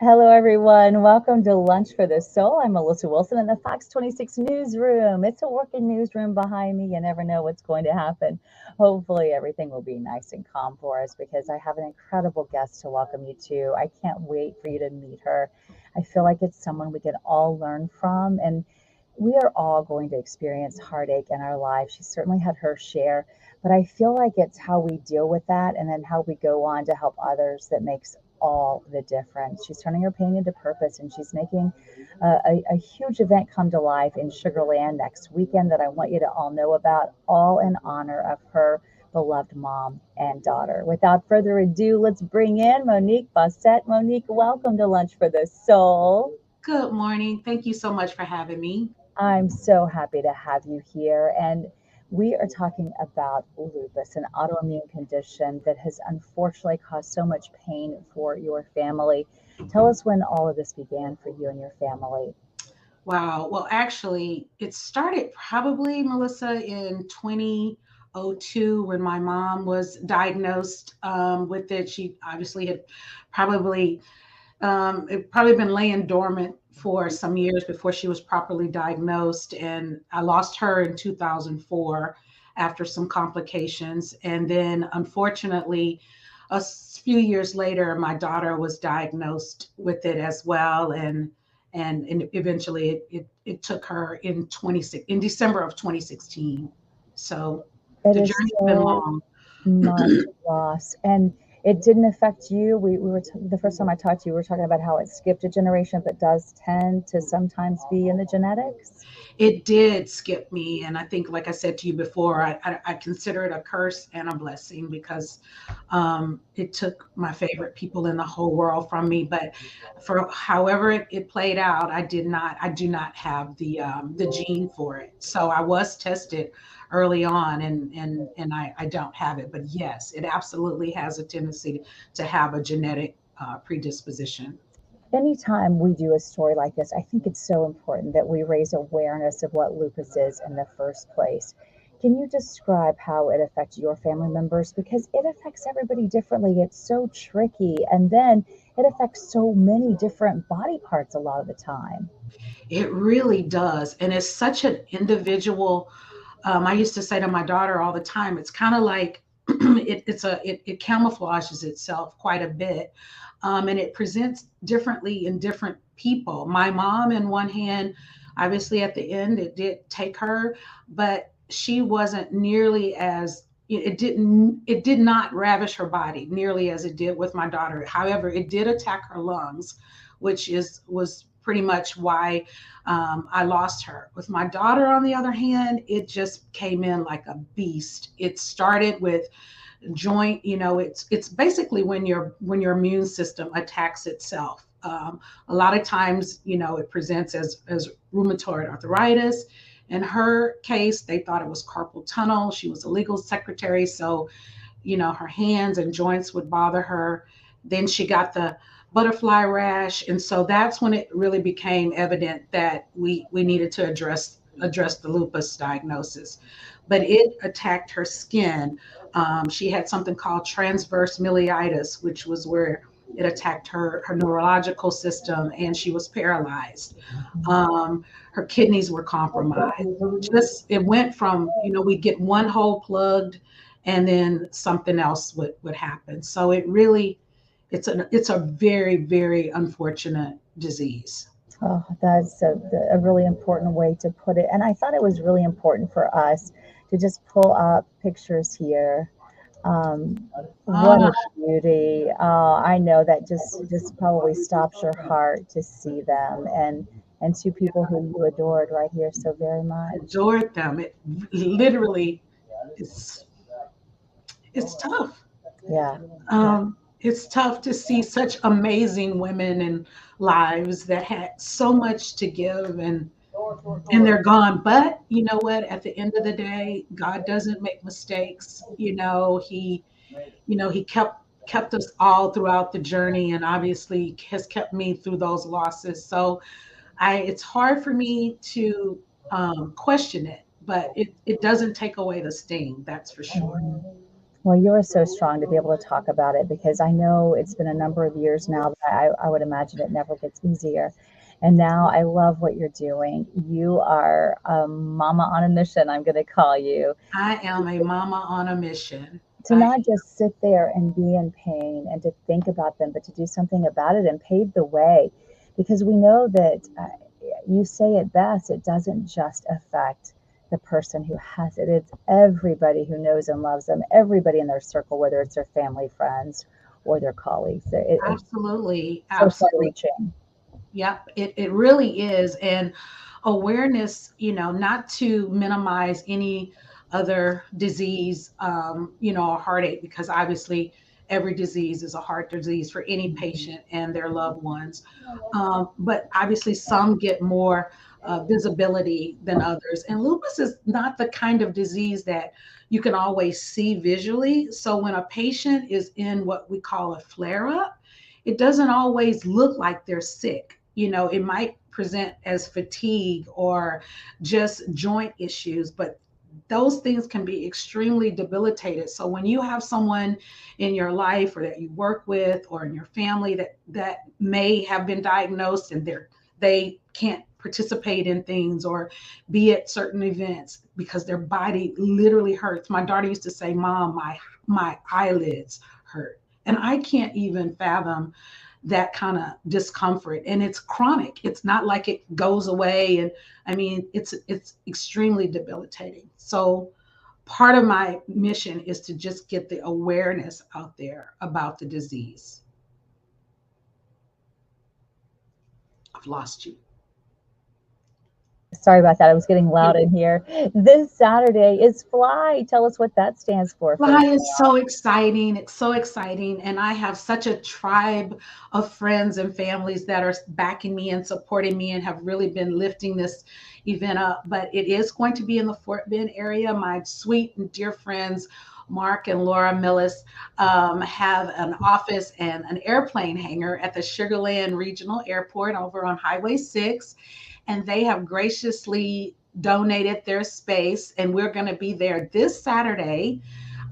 Hello, everyone. Welcome to Lunch for the Soul. I'm Melissa Wilson in the Fox 26 newsroom. It's a working newsroom behind me. You never know what's going to happen. Hopefully, everything will be nice and calm for us because I have an incredible guest to welcome you to. I can't wait for you to meet her. I feel like it's someone we can all learn from, and we are all going to experience heartache in our lives. She certainly had her share, but I feel like it's how we deal with that and then how we go on to help others that makes all the difference. She's turning her pain into purpose, and she's making a huge event come to life in Sugarland next weekend that I want you to all know about, all in honor of her beloved mom and daughter. Without further ado, let's bring in Monique Bossett. Monique, welcome to Lunch for the Soul. Good morning. Thank you so much for having me. I'm so happy to have you here. And we are talking about lupus, an autoimmune condition that has unfortunately caused so much pain for your family. Tell us when all of this began for you and your family. Wow. Well, actually, it started probably, Melissa, in 2002 when my mom was diagnosed with it. She obviously had probably it probably been laying dormant for some years before she was properly diagnosed. And I lost her in 2004 after some complications. And then, unfortunately, few years later, my daughter was diagnosed with it as well. And eventually it took her in December of 2016. So It the is journey's been so long. much loss. And it didn't affect you. We were the first time I talked to you, we were talking about how it skipped a generation, but does tend to sometimes be in the genetics. It did skip me. And I think, like I said to you before, I consider it a curse and a blessing because it took my favorite people in the whole world from me. But for however it played out, I do not have the gene for it. So I was tested early on, and I don't have it. But yes, it absolutely has a tendency to have a genetic predisposition. Anytime we do a story like this, I think it's so important that we raise awareness of what lupus is in the first place. Can you describe how it affects your family members? Because it affects everybody differently. It's so tricky. And then it affects so many different body parts a lot of the time. It really does. And it's such an individual. I used to say to my daughter all the time, it's kind of like it camouflages itself quite a bit, and it presents differently in different people. My mom, in one hand, obviously at the end, it did take her, but she wasn't nearly as it did not ravish her body nearly as it did with my daughter. However, it did attack her lungs, which is was pretty much why I lost her. With my daughter, on the other hand, it just came in like a beast. It started with joint, it's basically when your immune system attacks itself. A lot of times, it presents as rheumatoid arthritis. In her case, they thought it was carpal tunnel. She was a legal secretary, so her hands and joints would bother her. Then she got the butterfly rash, and so that's when it really became evident that we needed to address the lupus diagnosis. But it attacked her skin. She had something called transverse myelitis, which was where it attacked her neurological system, and she was paralyzed. Her kidneys were compromised. Just it went from we'd get one hole plugged, and then something else would happen. So it really it's a very, very unfortunate disease. Oh, that's a really important way to put it. And I thought it was really important for us to just pull up pictures here. What Uh, a beauty. I know that just probably stops your heart to see them and two people who you adored right here so very much. adored them. It literally is it's tough. Yeah, yeah. It's tough to see such amazing women and lives that had so much to give, and they're gone. But you know what? At the end of the day, God doesn't make mistakes. He kept us all throughout the journey, and obviously has kept me through those losses. So it's hard for me to question it, but it doesn't take away the sting, that's for sure. Mhm. Well, you are so strong to be able to talk about it because I know it's been a number of years now that I would imagine it never gets easier. And now I love what you're doing. You are a mama on a mission, I'm going to call you, I am a mama on a mission. to not just sit there and be in pain and to think about them, but to do something about it and pave the way. Because we know that you say it best, it doesn't just affect the person who has it, it's everybody who knows and loves them, everybody in their circle, whether it's their family, friends, or their colleagues. It's Absolutely, so far absolutely. reaching. Yep, it really is. And awareness, not to minimize any other disease, or heartache, because obviously every disease is a heart disease for any patient and their loved ones. But obviously, some get more visibility than others. And lupus is not the kind of disease that you can always see visually. So when a patient is in what we call a flare up, it doesn't always look like they're sick. It might present as fatigue or just joint issues, but those things can be extremely debilitated. So when you have someone in your life or that you work with or in your family that may have been diagnosed and they can't participate in things or be at certain events because their body literally hurts. My daughter used to say, "Mom, my eyelids hurt." And I can't even fathom that kind of discomfort, and it's chronic. It's not like it goes away. And I mean, it's extremely debilitating. So part of my mission is to just get the awareness out there about the disease. I've lost you. Sorry about that. I was getting loud in here. This Saturday is Fly. Tell us what that stands for, Fly first. is so exciting. It's so exciting. And I have such a tribe of friends and families that are backing me and supporting me and have really been lifting this event up. But it is going to be in the Fort Bend area. My sweet and dear friends, Mark and Laura Millis, have an office and an airplane hangar at the Sugar Land Regional Airport over on Highway 6. And they have graciously donated their space. And we're going to be there this Saturday,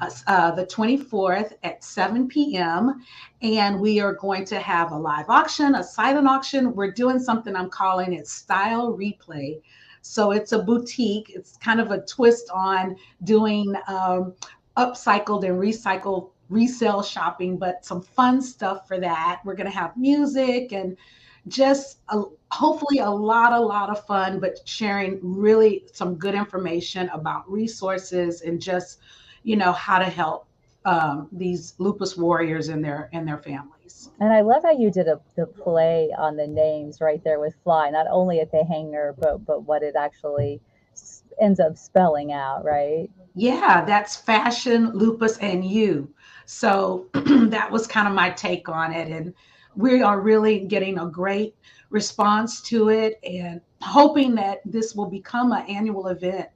the 24th at 7 p.m. And we are going to have a live auction, a silent auction. We're doing something I'm calling it Style Replay. So it's a boutique. It's kind of a twist on doing upcycled and recycled resale shopping, but some fun stuff for that. We're going to have music and just hopefully a lot of fun, but sharing really some good information about resources and just how to help these lupus warriors and their families. And I love how you did the play on the names right there with Fly, not only at the hangar, but what it actually ends up spelling out, right? Yeah, that's fashion, lupus, and you. So that was kind of my take on it. And we are really getting a great response to it and hoping that this will become an annual event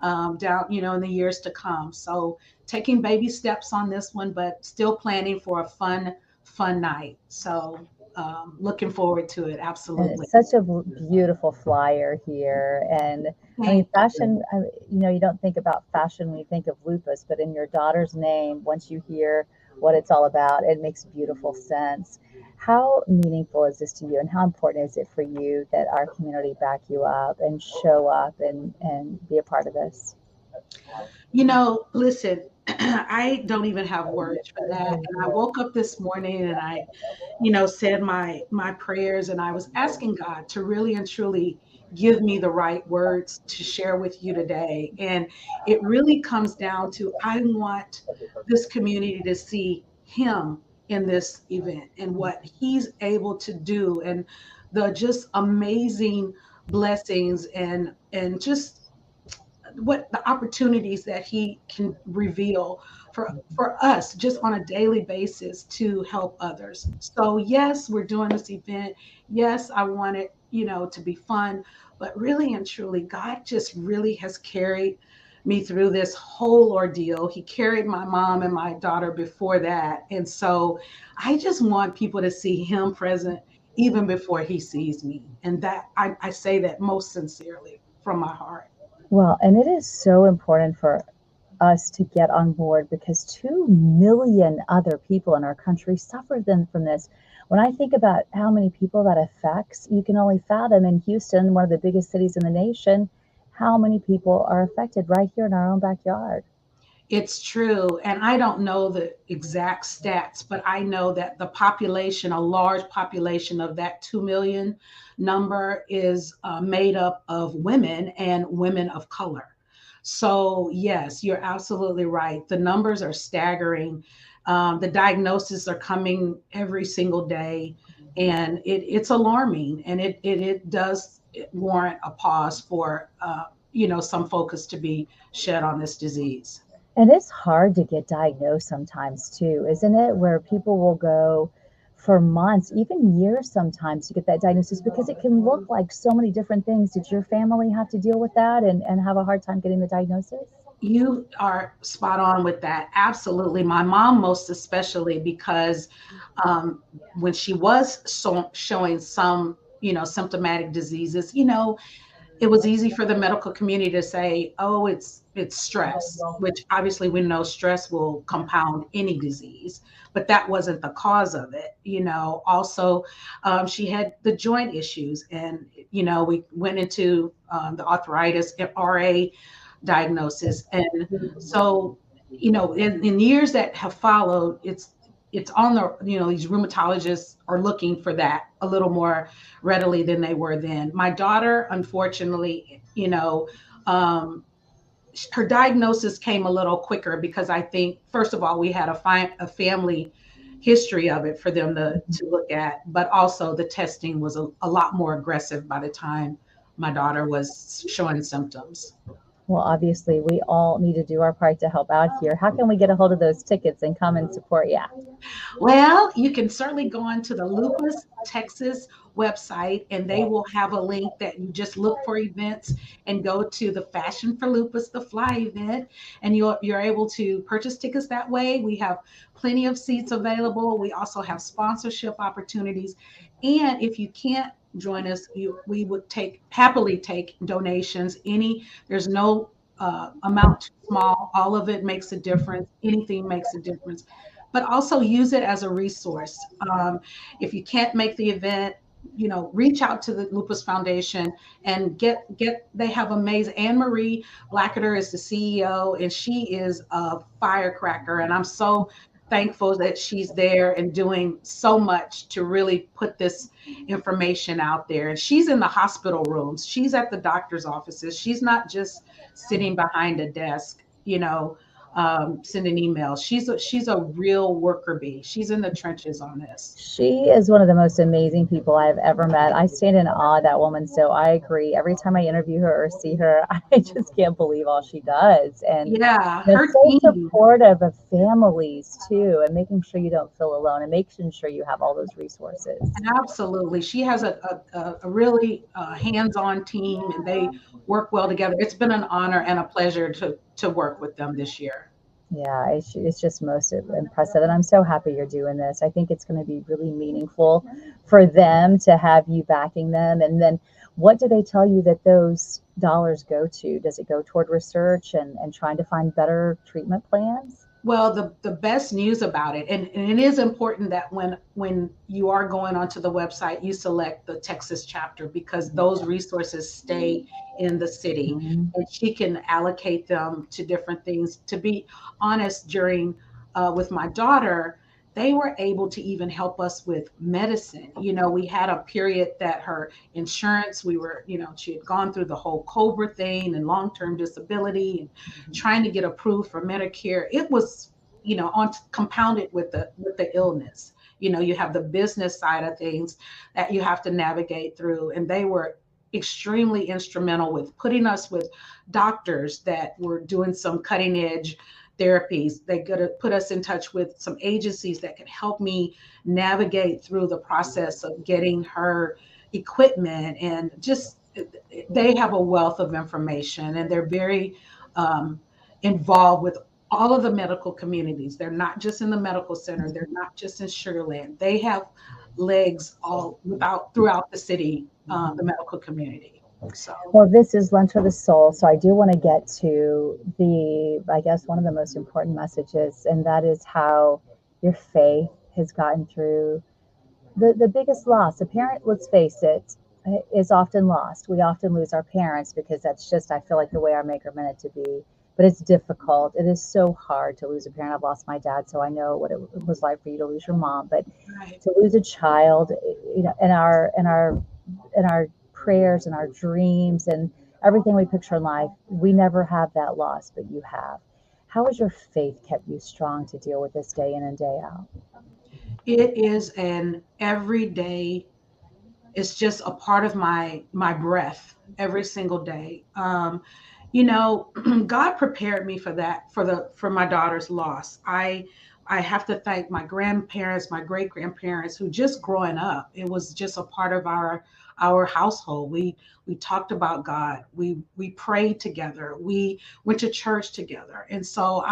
down, in the years to come. So taking baby steps on this one, but still planning for a fun night. So looking forward to it. And Absolutely. it's such a beautiful flyer here. And I mean, Thank you. fashion, you don't think about fashion when you think of lupus, but in your daughter's name, once you hear what it's all about, it makes beautiful sense. How meaningful is this to you, and how important is it for you that our community back you up and show up and be a part of this? Listen, I don't even have words for that. And I woke up this morning and I, said my prayers and I was asking God to really and truly give me the right words to share with you today. And it really comes down to I want this community to see him in this event and what he's able to do and the just amazing blessings and just what the opportunities that he can reveal for us just on a daily basis to help others. So yes, we're doing this event. Yes, I want it, to be fun, but really and truly, God just really has carried me through this whole ordeal. He carried my mom and my daughter before that. And so I just want people to see him present even before he sees me. And that I say that most sincerely from my heart. Well, and it is so important for us to get on board because 2 million other people in our country suffer from this. When I think about how many people that affects, you can only fathom in Houston, one of the biggest cities in the nation, how many people are affected right here in our own backyard. It's true. And I don't know the exact stats, but I know that the population, a large population of that 2 million number is made up of women and women of color. So, yes, you're absolutely right. The numbers are staggering. The diagnoses are coming every single day, and it's alarming. And it does warrant a pause for, some focus to be shed on this disease. And it's hard to get diagnosed sometimes too, isn't it? Where people will go for months, even years sometimes to get that diagnosis because it can look like so many different things. Did your family have to deal with that and have a hard time getting the diagnosis? You are spot on with that. Absolutely. My mom, most especially, because when she was showing some, symptomatic diseases, it was easy for the medical community to say, "Oh, it's stress," which obviously we know stress will compound any disease, but that wasn't the cause of it. Also, she had the joint issues, and we went into the arthritis, RA diagnosis, and so in years that have followed, it's on the these rheumatologists are looking for that a little more readily than they were then. My daughter, unfortunately, her diagnosis came a little quicker because I think, first of all, we had a family history of it for them to look at, but also the testing was a lot more aggressive by the time my daughter was showing symptoms. Well, obviously, we all need to do our part to help out here. How can we get a hold of those tickets and come and support you? Well, you can certainly go onto the Lupus Texas website, and they will have a link that you just look for events and go to the Fashion for Lupus, the Fly event, and you're able to purchase tickets that way. We have plenty of seats available. We also have sponsorship opportunities. And if you can't join us, we would happily take donations. There's no amount too small. All of it makes a difference. Anything makes a difference, but also use it as a resource. If you can't make the event, reach out to the Lupus Foundation and they have amazing. Anne Marie Blacketer is the CEO, and she is a firecracker. And I'm so thankful that she's there and doing so much to really put this information out there. And she's in the hospital rooms, she's at the doctor's offices. She's not just sitting behind a desk, sending emails. She's a real worker bee. She's in the trenches on this. She is one of the most amazing people I've ever met. I stand in awe of that woman. So I agree. Every time I interview her or see her, I just can't believe all she does. And Yeah, they're her so team. supportive of families too, and making sure you don't feel alone and making sure you have all those resources. Absolutely. She has a really hands-on team, and they work well together. It's been an honor and a pleasure to work with them this year. Yeah, it's just most impressive. And I'm so happy you're doing this. I think it's going to be really meaningful for them to have you backing them. And then what do they tell you that those dollars go to? Does it go toward research and trying to find better treatment plans? Well, the best news about it, and it is important that when you are going onto the website, you select the Texas chapter, because those resources stay in the city, Mhm. and she can allocate them to different things. To be honest, during with my daughter, they were able to even help us with medicine. We had a period that her insurance, she had gone through the whole COBRA thing and long-term disability and trying to get approved for Medicare. It was, on compounded with the illness. You have the business side of things that you have to navigate through, and they were extremely instrumental with putting us with doctors that were doing some cutting edge therapies. They could have put us in touch with some agencies that could help me navigate through the process of getting her equipment, and just they have a wealth of information, and they're very involved with all of the medical communities. They're not just in the medical center. They're not just in Sugar Land. They have legs all throughout the city, the medical community. So Well, this is Lunch for the Soul, so I do want to get to I guess, one of the most important messages, and that is how your faith has gotten through the biggest loss. A parent, let's face it, is often lost. We often lose our parents because that's just, I feel like, the way our maker meant it to be. But it's difficult. It is so hard to lose a parent. I've lost my dad, so I know what it was like for you to lose your mom. But right. to lose a child, in our prayers and our dreams and everything we picture in life, we never have that loss, but you have. How has your faith kept you strong to deal with this day in and day out? It is an everyday, it's just a part of my breath every single day. You know, God prepared me for that, for my daughter's loss. I have to thank my grandparents, my great grandparents, who just growing up, it was just a part of our household. We talked about God. We prayed together. We went to church together. And so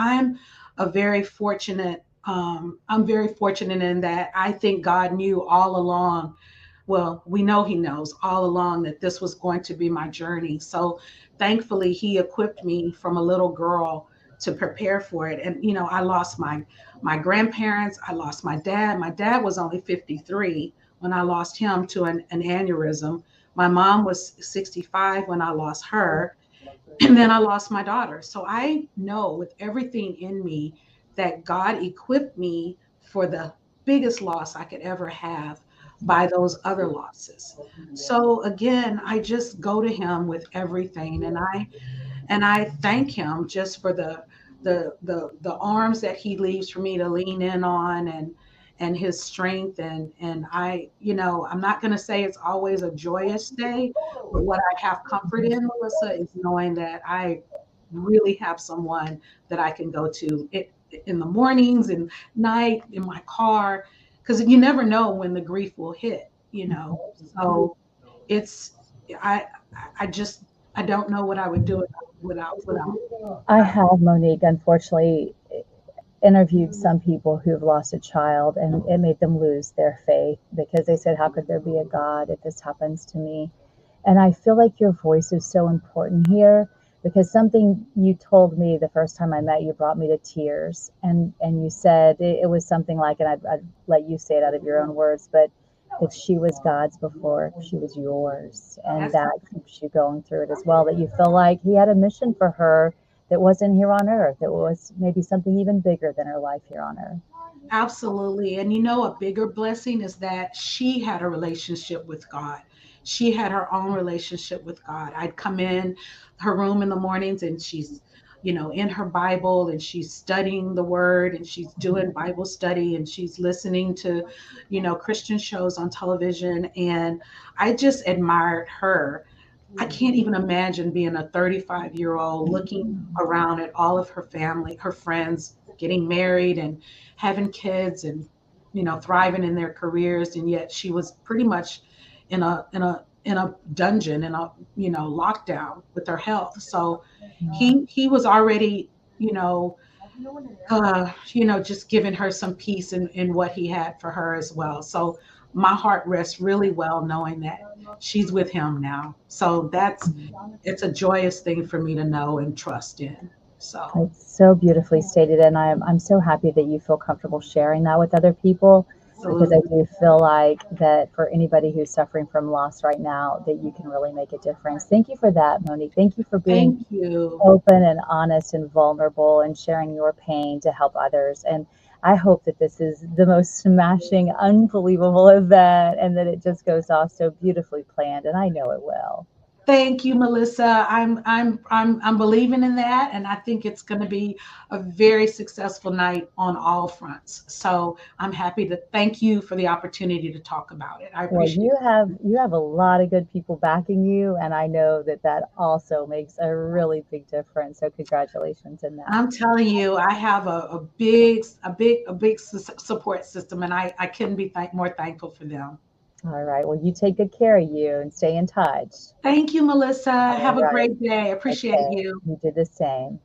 a very fortunate I'm very fortunate in that I think God knew all along, well, we know he knows all along that this was going to be my journey. So thankfully, he equipped me from a little girl to prepare for it. And, you know, I lost my grandparents. I lost my dad. My dad was only 53 when I lost him to an aneurysm. My mom was 65 when I lost her. And then I lost my daughter. So I know with everything in me that God equipped me for the biggest loss I could ever have by those other losses. So again, I just go to him with everything, and I thank him just for the arms that he leaves for me to lean in on, and his strength. And I, you know, I'm not going to say it's always a joyous day, but what I have comfort in, Melissa, is knowing that I really have someone that I can go to in the mornings and night in my car, because you never know when the grief will hit, you know. So it's I I just I don't know what I would do without. I have, Monique, unfortunately, interviewed some people who've lost a child, and it made them lose their faith because they said, how could there be a God if this happens to me? And I feel like your voice is so important here because something you told me the first time I met you brought me to tears. And you said it was something like, and I'd let you say it out of your own words, but that she was God's before she was yours. And That's that keeps you going through it as well, that you feel like he had a mission for her that wasn't here on earth. It was maybe something even bigger than her life here on earth. absolutely. And you know, a bigger blessing is that she had a relationship with God. She had her own relationship with God. I'd come in her room in the mornings, and she's, you know, in her Bible, and she's studying the word, and she's doing Bible study, and she's listening to, you know, Christian shows on television. And I just admired her. I can't even imagine being a 35-year-old looking around at all of her family, her friends getting married and having kids, and, you know, thriving in their careers. And yet she was pretty much in a dungeon, in a, you know, lockdown with her health. So he was already, just giving her some peace in what he had for her as well. So my heart rests really well knowing that she's with him now. So it's a joyous thing for me to know and trust in. So It's so beautifully stated, and I'm so happy that you feel comfortable sharing that with other people because I absolutely. do feel like that for anybody who's suffering from loss right now, that you can really make a difference. Thank you for that, Monique. Thank you for being Thank you. open and honest and vulnerable and sharing your pain to help others. And I hope that this is the most smashing, unbelievable event and that it just goes off so beautifully planned. And I know it will. Thank you, Melissa. I'm believing in that, and I think it's going to be a very successful night on all fronts. So I'm happy to thank you for the opportunity to talk about it. I Well, appreciate you have a lot of good people backing you, and I know that that also makes a really big difference. So congratulations in that. I'm telling you, I have a big support system, and I couldn't be more thankful for them. All right. Well, you take good care of you and stay in touch. Thank you, Melissa. All Have a right. great day. Appreciate Okay. you. You do the same.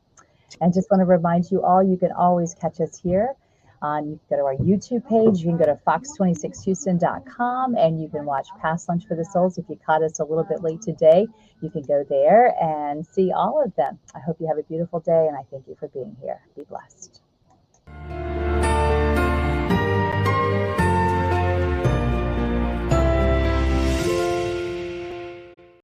And just want to remind you all, you can always catch us here You can go to our YouTube page. You can go to fox26houston.com and you can watch past Lunch for the Souls. If you caught us a little bit late today, you can go there and see all of them. I hope you have a beautiful day, and I thank you for being here. Be blessed.